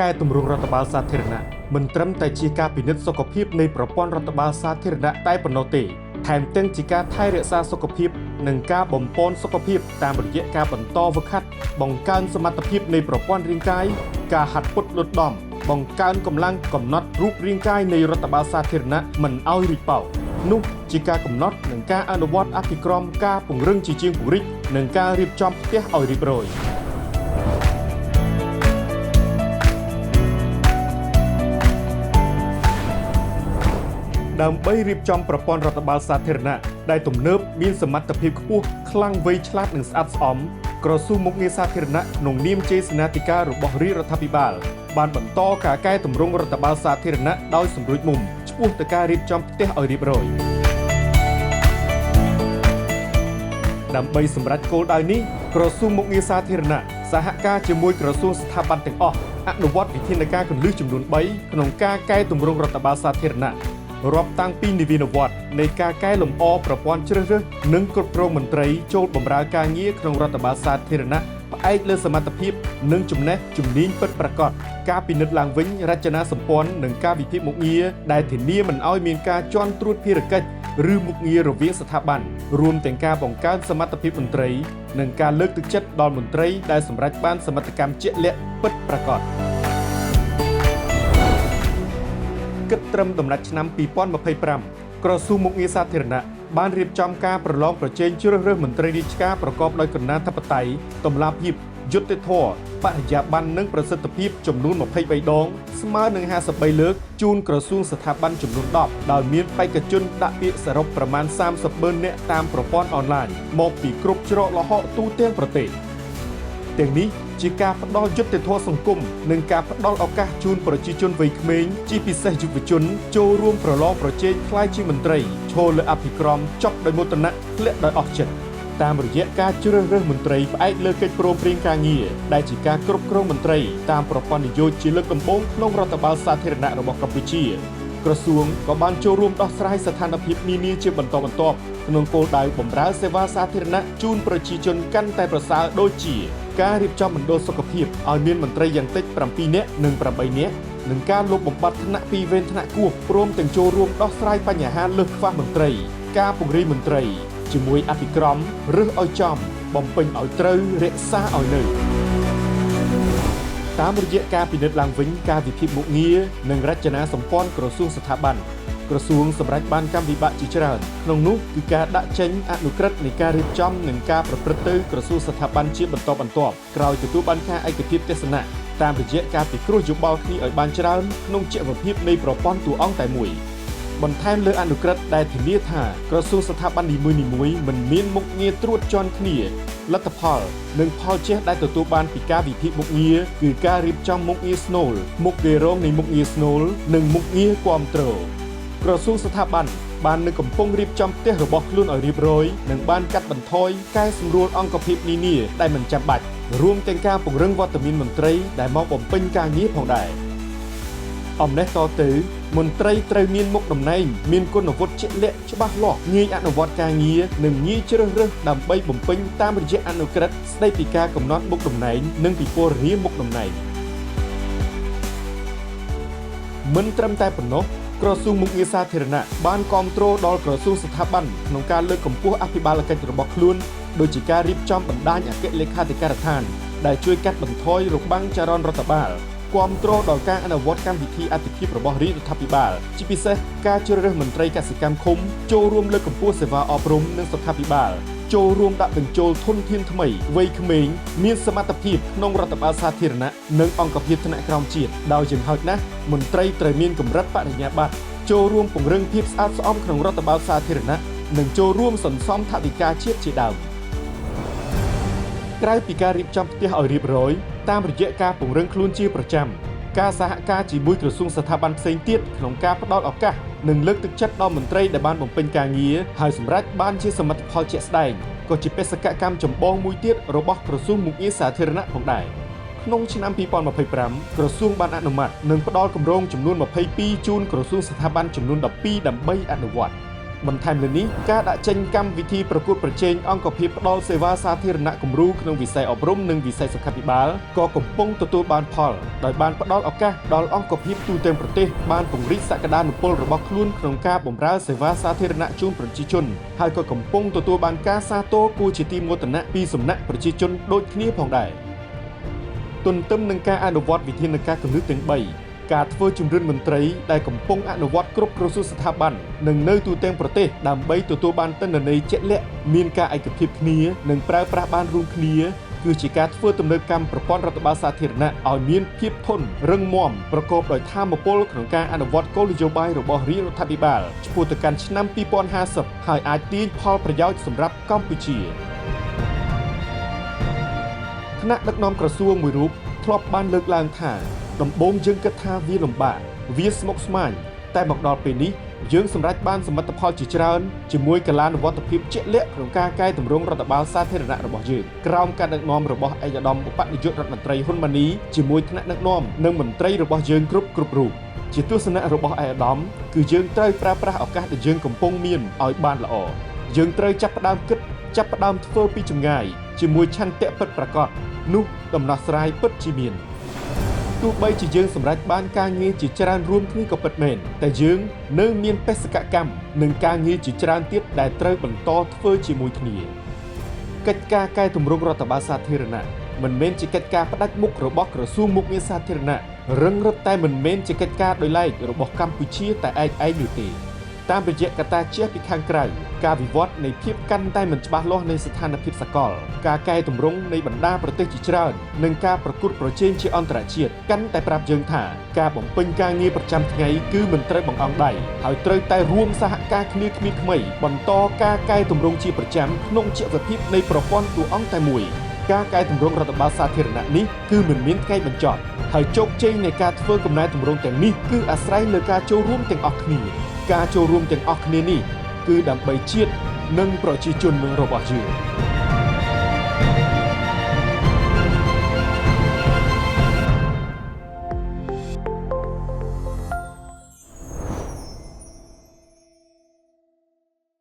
កែតម្រង់រដ្ឋបាលសាធារណៈមិនត្រឹមតែជាការពិនិត្យសុខភាពនៃប្រព័ន្ធរដ្ឋបាលសាធារណៈតែប៉ុណ្ណោះទេថែមទាំងជាការថែរក្សាសុខភាពនិងការបំពេញសុខភាពតាមរយៈការបន្តហ្វឹកហាត់បង្កើនសមត្ថភាពនៃប្រព័ន្ធរាងកាយការហាត់ពត់លុតដំបង្កើនកម្លាំងកំណត់រូបរាងកាយនៃរដ្ឋបាលសាធារណៈមិនឲ្យរីកប៉ោចនោះជាការកំណត់និងការអនុវត្តអភិក្រមការពង្រឹងជាជាងពង្រីកនិងការរៀបចំផ្ទះឲ្យរៀបរយដើម្បីរៀបចំប្រព័ន្ធរដ្ឋបាលសាធារណៈដែលទំនើបមានសមត្ថភាពខ្ពស់ខ្លាំងវៃឆ្លាតនិងស្អាតស្អំក្រសួងមុខងារសាធារណៈក្នុងនាមជាសេនាធិការរបស់រាជរដ្ឋាភិបាលបានបន្តការកែតម្រង់រដ្ឋបាលសាធារណៈដោយសម្រួចមុំឆ្ពោះទៅការរៀបចំផ្ទះឲ្យរៀបរយដើម្បីសម្រេចគោលដៅនេះក្រសួងមុខងារសាធារណៈសហការជាមួយក្រសួងស្ថាប័នទាំងអស់អនុវត្តវិធានការគន្លឹះចំនួន3ក្នុងការកែតម្រង់រដ្ឋបាលសាធារណៈរាប់តាំងពីនិវិនវត្តនៃការកែលម្អប្រព័ន្ធជ្រើសរើសនិងគ្រប់គ្រងមន្ត្រីចូលបម្រើការងារក្នុងរដ្ឋបាលសាធារណៈផ្អែកលើសមត្ថភាពនិងចំណេះជំនាញពិតប្រាកដការពិនិត្យឡើងវិញរចនាសម្ព័ន្ធនិងការវិភាគមុខងារដែលធានាមិនឲ្យមានការជន់ត្រួតភារកិច្ចឬមុខងាររវាងស្ថាប័នរួមទាំងការបង្កើនសមត្ថភាពមន្ត្រីនិងការលើកទឹកចិត្តដល់មន្ត្រីដែលសម្រេចបានសមិទ្ធកម្មជាក់លាក់ពិតប្រាកដគិតត្រឹមដំណាច់ឆ្នាំ2025ក្រសួងមុខងារសាធារណៈបានរៀបចំការប្រឡងប្រជែងជ្រើសរើសមន្ត្រីរាជការប្រកបដោយកណ្ដាលធិបតេយ្យតម្លាភាពយុត្តិធម៌បរិយាបន្ននិងប្រសិទ្ធភាពចំនួន23ដងស្មើនឹង53លើកជូនក្រសួងស្ថាប័នចំនួន10ដោយមានបេក្ខជនដាក់ពាក្យសរុបប្រមាណ30,000នាក់តាមប្រព័ន្ធអនឡាញមកពីគ្រប់ច្រកល្ហកទូទាំងប្រទេសទាំងនេះជាការផ្ដល់យុត្តិធម៌សង្គមនិងការផ្ដល់ឱកាសជូនប្រជាជនវ័យក្មេងជាពិសេសយុវជនចូលរួមប្រឡងប្រជែងក្លាយជាមន្ត្រីឈរលើអភិក្រមចប់ដោយមោទនៈធ្លាក់ដោយអស់ចិត្តតាមរយៈការជ្រើសរើសមន្ត្រីផ្អែកលើកិច្ចព្រមព្រៀងការងារដែលជាការគ្រប់គ្រងមន្ត្រីតាមប្រព័ន្ធនយោបាយជាលើកដំបូងក្នុងរដ្ឋបាលសាធារណៈរបស់កម្ពុជាក្រសួងក៏បានចូលរួមដោះស្រាយស្ថានភាពនានាជាបន្តបន្ទាប់ក្នុងគោលដៅបម្រើសេវាសាធារណៈជូនប្រជាជនកាន់តែប្រសើរដូចជាការរៀបចំមណ្ឌលសុខភាពឲ្យមានមន្ត្រីយ៉ាងតិច7នាក់និង8នាក់និងការលុបបំបាត់ថ្នាក់ពីវេនថ្នាក់គួរព្រមទាំងចូលរួមដោះស្រាយបញ្ហាលើសខ្វះមន្ត្រីការពង្រីកមន្ត្រីជាមួយអភិក្រមរើសឲ្យចំបំពេញឲ្យត្រូវរក្សាឲ្យនៅតាមរយៈការពិនិត្យឡើងវិញការវិភាគមុខងារនិងរចនាសម្ព័ន្ធក្រសួងស្ថាប័នក្រសួងសម្រាប់បានកម្មវិបាកជាច្រើនក្នុងនោះគឺការដាក់ចេញអនុក្រឹត្យនៃការរៀបចំនិងការប្រព្រឹត្តទៅក្រសួងស្ថាប័នជាបន្តបន្ទាប់ក្រោយទទួលបានការឯកភាពទស្សនៈតាមរយៈការពិគ្រោះយោបល់គ្នាឲ្យបានច្រើនក្នុងជីវភាពនៃប្រព័ន្ធតួអង្គតែមួយបន្ថែមលើអនុក្រឹត្យដែលធានាថាក្រសួងស្ថាប័ននីមួយៗមិនមានមុខងារត្រួតជាន់គ្នាលទ្ធផលនិងផលជះដែលទទួលបានពីការវិភាគមុខងារគឺការរៀបចំមុខងារស្នូលមុខងាររងនៃមុខងារស្នូលនិងមុខងារគាំទ្រក្រសួងស្ថាប័នបាននឹងកំពុងរៀបចំផ្ទះរបស់ខ្លួនឲ្យរៀបរយនិងបានកាត់បន្ថយកែសម្រួលអង្គភាពនានាដែលមិនចាំបាច់រួមទាំងការពង្រឹងវត្តមានមន្ត្រីដែលមកបំពេញការងារផងដែរអំណេះតទៅមន្ត្រីត្រូវមានមុខតំណែងមានគុណវុឌ្ឍិជាក់លាក់ច្បាស់លាស់ងាយអនុវត្តការងារនិងងាយជ្រើសរើសដើម្បីបំពេញតាមរយៈអនុក្រឹត្យស្តីពីការកំណត់មុខតំណែងនិងពិពណ៌នាមមុខតំណែងមិនត្រឹមតែប៉ុណ្ណោះក្រសួងមុខងារសាធារណៈបានគាំទ្រដល់ក្រសួងស្ថាប័នក្នុងការលើកកម្ពស់អភិបាលកិច្ចរបស់ខ្លួនដោយជាការរៀបចំបណ្ដាញអគ្គលេខាធិការដ្ឋានដែលជួយកាត់បន្ថយរបាំងចរន្តរដ្ឋបាលគាំទ្រដល់ការអនុវត្តកម្មវិធីអធិភាពរបស់រាជរដ្ឋាភិបាលជាពិសេសការជ្រើសរើសមន្ត្រីកសិកម្មឃុំចូលរួមលើកកម្ពស់សេវាអប់រំនិងសុខាភិបាលចូលរួមដាក់បញ្ចូលធនធានថ្មីវ័យក្មេងមានសមត្ថភាពក្នុងរដ្ឋបាលសាធារណៈនិងអង្គភាពថ្នាក់ក្រោមជាតិដោយយ៉ាងហោចណាស់មន្ត្រីត្រូវមានកម្រិតបរិញ្ញាបត្រចូលរួមពង្រឹងភាពស្អាតស្អំក្នុងរដ្ឋបាលសាធារណៈនិងចូលរួមសន្សំថវិកាជាតិជាដើមក្រៅពីការរៀបចំផ្ទះឲ្យរៀបរយតាមរយៈការពង្រឹងខ្លួនជាប្រចាំការសហការជាមួយក្រសួងស្ថាប័នផ្សេងទៀតក្នុងការផ្ដល់ឱកាសនិងលើកទឹកចិត្តដល់មន្ត្រីដែលបានបំពេញការងារហើយសម្រេចបានជាសមិទ្ធផលជាក់ស្ដែងក៏ជាបេសកកម្មចម្បងមួយទៀតរបស់ក្រសួងមុខងារសាធារណៈផងដែរក្នុងឆ្នាំ2025ក្រសួងបានអនុម័តនិងផ្ដល់គម្រោងចំនួន22ជូនក្រសួងស្ថាប័នចំនួន12ដើម្បីអនុវត្ត បន្ថែមលើនេះការដាក់ចេញកម្មវិធីប្រកួតប្រជែងអង្គភាពផ្ដល់សេវាសាធារណៈគំរូក្នុងវិស័យអប់រំនិងវិស័យសុខាភិបាលក៏កំពុងទទួលបានផលដោយបានផ្ដល់ឱកាសដល់អង្គភាពទូទាំងប្រទេសបានពង្រីកសក្តានុពលរបស់ខ្លួនក្នុងការបម្រើសេវាសាធារណៈជូនប្រជាជនហើយក៏កំពុងទទួលបានការសាទរគួរជាទីមោទនៈពីសំណាក់ប្រជាជនដូចគ្នាផងដែរទន្ទឹមនឹងការអនុវត្តវិធានការគន្លឹះទាំង3ការធ្វើជំរឿនមន្ត្រីដែលកំពុងអនុវត្តគ្រប់ក្រសួងស្ថាប័ននិងនៅទូទាំងប្រទេសដើម្បីទទួលបានទិន្នន័យជាក់លាក់មានការឯកភាពគ្នានិងប្រើប្រាស់បានរួមគ្នាគឺជាការធ្វើទំនើបកម្មប្រព័ន្ធរដ្ឋបាលសាធារណៈឲ្យមានភាពធន់រឹងមាំប្រកបដោយថាមពលក្នុងការអនុវត្តគោលនយោបាយរបស់រាជរដ្ឋាភិបាលឆ្ពោះទៅកាន់ឆ្នាំ2050ហើយអាចទាញផលប្រយោជន៍សម្រាប់កម្ពុជាថ្នាក់ដឹកនាំក្រសួងមួយរូបធ្លាប់បានលើកឡើងថាដំបូងយើងគិតថាវាលំបាកវាស្មុគស្មាញតែមកដល់ពេលនេះយើងសម្រេចបានសមិទ្ធផលជាច្រើនជាមួយកាលានុវត្តភាពជាក់លាក់ក្នុងការកែតម្រង់រដ្ឋបាលសាធារណៈរបស់យើងក្រោមការដឹកនាំរបស់ឯកឧត្តមឧបនាយករដ្ឋមន្ត្រីហ៊ុនម៉ាណីជាមួយថ្នាក់ដឹកនាំនិងមន្ត្រីរបស់យើងគ្រប់រូបជាទស្សនៈរបស់ឯកឧត្តមគឺយើងត្រូវប្រើប្រាស់ឱកាសដែលយើងកំពុងមានឲ្យបានល្អយើងត្រូវចាប់ផ្ដើមគិតចាប់ផ្ដើមធ្វើពីចម្ងាយជាមួយឆន្ទៈពិតប្រាកដនោះដំណោះស្រាយពិតជាមានទោះបីជាយើងសម្រេចបានការងារជាច្រើនរួមគ្នាក៏ពិតមែនតែយើងនៅមានបេសកកម្មនិងការងារជាច្រើនទៀតដែលត្រូវបន្តធ្វើជាមួយគ្នាកិច្ចការកែតម្រង់រដ្ឋបាលសាធារណៈមិនមែនជាកិច្ចការផ្ដាច់មុខរបស់ក្រសួងមុខងារសាធារណៈរឹងរឹតតែមិនមែនជាកិច្ចការដោយឡែករបស់កម្ពុជាតែឯងនោះទេតាមរយៈកត្តាជះពីខាងក្រៅការវិវត្តនៃភាពកាន់តែមិនច្បាស់លាស់នៃស្ថានភាពសកលការកែតម្រង់នៃបណ្ដាប្រទេសជាច្រើននិងការប្រកួតប្រជែងជាអន្តរជាតិកាន់តែប្រាប់យើងថាការបំពេញការងារប្រចាំថ្ងៃគឺមិនត្រូវបង្អង់ដៃហើយត្រូវតែរួមសហការគ្នាគ្មានខ្មីបន្តការកែតម្រង់ជាប្រចាំក្នុងជីវភាពនៃប្រព័ន្ធតួអង្គតែមួយការកែតម្រង់រដ្ឋបាលសាធារណៈនេះគឺមិនមានថ្ងៃបញ្ចប់ហើយជោគជ័យនៃការធ្វើកំណែតម្រង់ទាំងនេះគឺអាស្រ័យលើការចូលរួមទាំងអស់គ្នាការចូលរួមទាំងអស់គ្នានេះគឺដើម្បីជាតិនិងប្រជាជនរបស់យើង